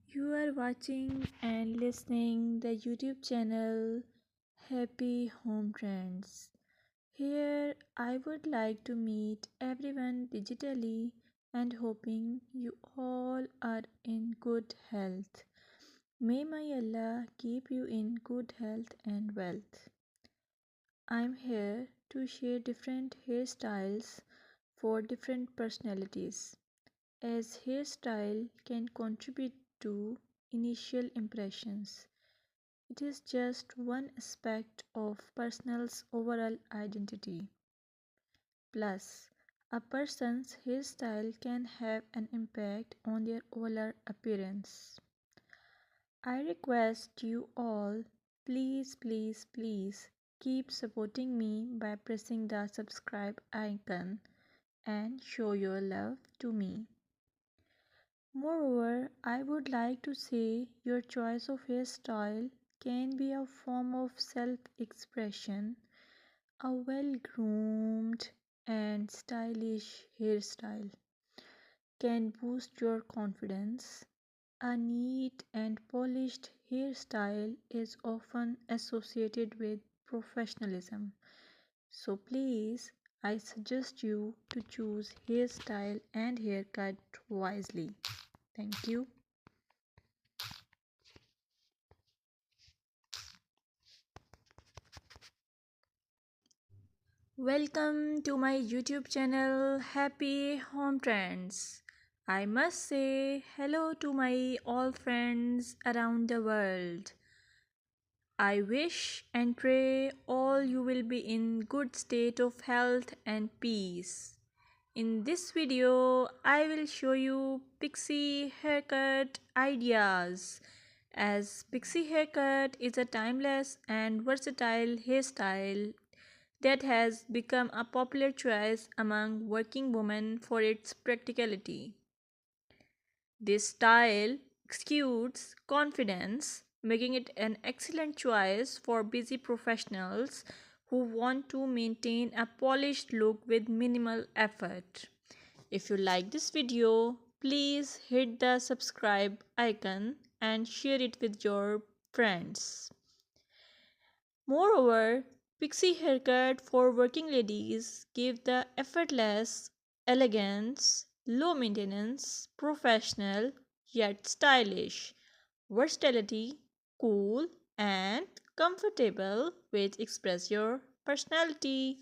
You are watching and listening the YouTube channel Happy Home Trends. Here I would like to meet everyone digitally and hoping you all are in good health. May my Allah keep you in good health and wealth. I'm here to share different hairstyles for different personalities, as hairstyle can contribute to initial impressions. It is just one aspect of person's overall identity. Plus, a person's hairstyle can have an impact on their overall appearance. I request you all, please keep supporting me by pressing the subscribe icon and show your love to me. Moreover, I would like to say your choice of hairstyle can be a form of self expression. A well groomed and stylish hairstyle can boost your confidence. A neat and polished hairstyle is often associated with professionalism. So please, I suggest you to choose hairstyle and haircut wisely. Thank you. Welcome to my YouTube channel Happy Home Trends. I must say hello to my all friends around the world. I wish and pray all you will be in good state of health and peace. In this video, I will show you pixie haircut ideas, as pixie haircut is a timeless and versatile hairstyle that has become a popular choice among working women for its practicality. This style exudes confidence, making it an excellent choice for busy professionals who want to maintain a polished look with minimal effort. If you like this video, please hit the subscribe icon and share it with your friends. Moreover, pixie haircut for working ladies give the effortless elegance, low maintenance, professional yet stylish, versatility, cool and comfortable which express your personality.